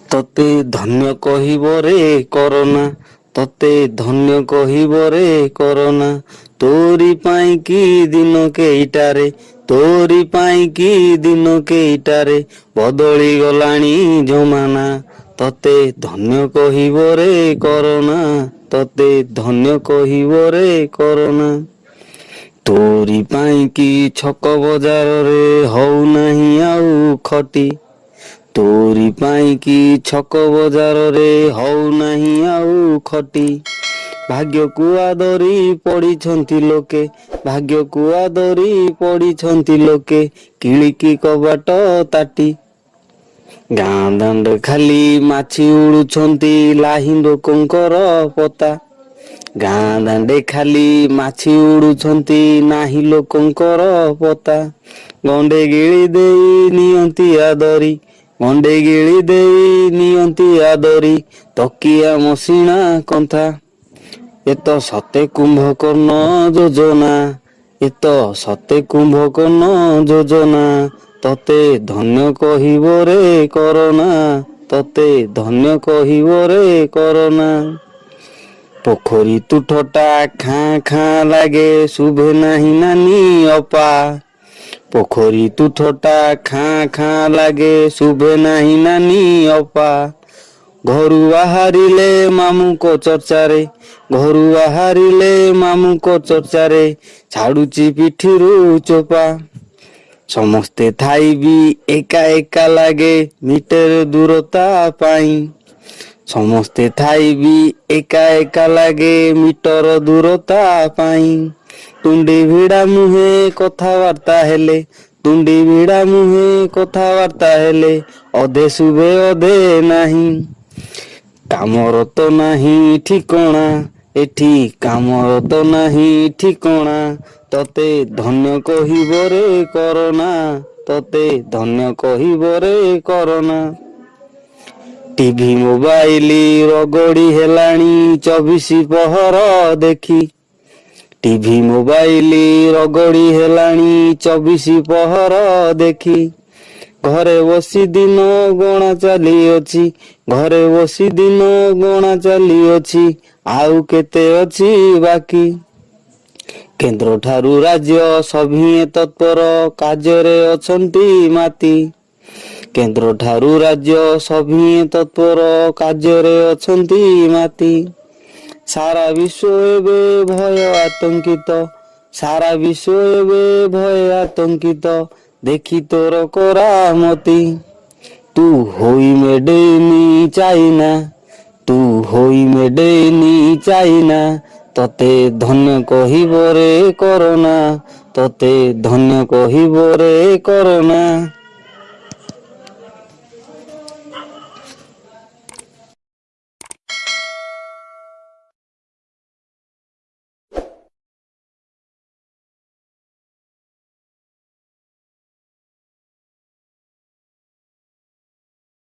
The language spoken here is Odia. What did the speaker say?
ତତେ ଧନ୍ୟ କହିବ ରେ କରୋନା, ତତେ ଧନ୍ୟ କହିବ ରେ କରୋନା। ତୋରି ପାଇଁ କି ଦିନ କେଇଟାରେ, ତୋରି ପାଇଁ କି ଦିନ କେଇଟାରେ ବଦଳି ଗଲାଣି ଜମାନା। ତତେ ଧନ୍ୟ କହିବ ରେ କରୋନା, ତତେ ଧନ୍ୟ କହିବ ରେ କରୋନା। ତୋରି ପାଇଁ କି ଛକ ବଜାରରେ ହଉନାହିଁ ଆଉ ଖଟି, ତୋରି ପାଇଁ କି ଛକ ବଜାରରେ ହଉନାହିଁ ଆଉ ଖଟି। ଭାଗ୍ୟକୁ ଆଦରି ପଡ଼ିଛନ୍ତି ଲୋକେ, ଭାଗ୍ୟକୁ ଆଦରି ପଡ଼ିଛନ୍ତି ଲୋକେ କିଳିକି କବାଟ ତାଟି। ଗାଁ ଦାଣ୍ଡ ଖାଲି ମାଛି ଉଡୁଛନ୍ତି ଲାହିଁ ଲୋକଙ୍କର ପତା। ଗାଁ ଦାଣ୍ଡେ ଖାଲି ମାଛି ଉଡୁଛନ୍ତି ନାହିଁ ଲୋକଙ୍କର ପତା। ଗଣ୍ଡେ ଗିଳି ଦେଇ ନିଅନ୍ତି ଆଦରି, ଗଣ୍ଡେ ଗିଳି ଦେଇ ନିଅନ୍ତି ଆଦରି ତକିଆ ମସିଣା କନ୍ଥା। ଏତ ସତେ କୁମ୍ଭକର୍ଣ୍ଣ ଯୋଜନା, ଏତ ସତେ କୁମ୍ଭକର୍ଣ୍ଣ ଯୋଜନା। ତତେ ଧନ୍ୟ କହିବ ରେ କରୋନା, ତତେ ଧନ୍ୟ କହିବ ରେ କରୋନା। ପୋଖରୀ ତୁଠଟା ଖାଁ ଖାଁ ଲାଗେ ଶୁଭେ ନାହିଁ ନାନୀ ଅପା। ପୋଖରୀ ତୁଠଟା ଖାଁ ଖାଁ ଲାଗେ ଶୁଭେ ନାହିଁ ନାନୀ ଅପା। ଘରୁ ବାହାରିଲେ ମାମୁଁଙ୍କ ଚର୍ଚ୍ଚାରେ, ଘରୁ ବାହାରିଲେ ମାମୁଁଙ୍କ ଚର୍ଚ୍ଚାରେ ଛାଡୁଛି ପିଠିରୁ ଚୋପା। ସମସ୍ତେ ଥାଇ ବି ଏକା ଏକା ଲାଗେ ମିଟର ଦୂରତା ପାଇଁ, ସମସ୍ତେ ଥାଇ ବି ଏକା ଏକା ଲାଗେ ମିଟର ଦୂରତା ପାଇଁ। ତୁଣ୍ଡି ଭିଡା ମୁହେଁ କଥାବାର୍ତ୍ତା ହେଲେ, ତୁଣ୍ଡି ଭିଡା ମୁହେଁ କଥାବାର୍ତ୍ତା ହେଲେ ଅଧେ ଶୁଭେ ଅଧେ ନାହିଁ। କାମର ତ ନାହିଁ ଠିକଣା ଏଠି, କାମର ତ ନାହିଁ ଠିକଣା। ତତେ ଧନ୍ୟ କହିବ ରେ କରୋନା, ତତେ ଧନ୍ୟ କହିବ ରେ କରୋନା। ଟିଭି ମୋବାଇଲ ରଗଡି ହେଲାଣି 24 ପହର ଦେଖି, ଟିଭି ମୋବାଇଲ ରଗଡି ହେଲାଣି 24 ପହର ଦେଖି। ଘରେ ବସି ଦିନ ଗଣା ଚାଲିଅଛି, ଘରେ ବସି ଦିନ ଗଣା ଚାଲିଅଛି ଆଉ କେତେ ଅଛି ବାକି। କେନ୍ଦ୍ର ଠାରୁ ରାଜ୍ୟ ସଭିଏ ତତ୍ପର କାର୍ଯ୍ୟରେ ଅଛନ୍ତି ମାତି, କେନ୍ଦ୍ର ଠାରୁ ରାଜ୍ୟ ସଭିଏ ତତ୍ପର କାର୍ଯ୍ୟରେ ଅଛନ୍ତି ମାତି। ସାରା ବିଶ୍ୱ ଏବେ ଭୟ ଆତଙ୍କିତ, ସାରା ବିଶ୍ୱ ଏବେ ଭୟ ଆତଙ୍କିତ ଦେଖି ତୋର କରାମତି। ତୁ ହୋଇ ମେଡ୍ ଇନ୍ ଚାଇନା, ତୁ ହୋଇ ମେଡ୍ ଇନ୍ ଚାଇନା। ତତେ ଧନ୍ୟ କହିବ ରେ କରୋନା, ତତେ ଧନ୍ୟ କହିବ ରେ କରୋନା।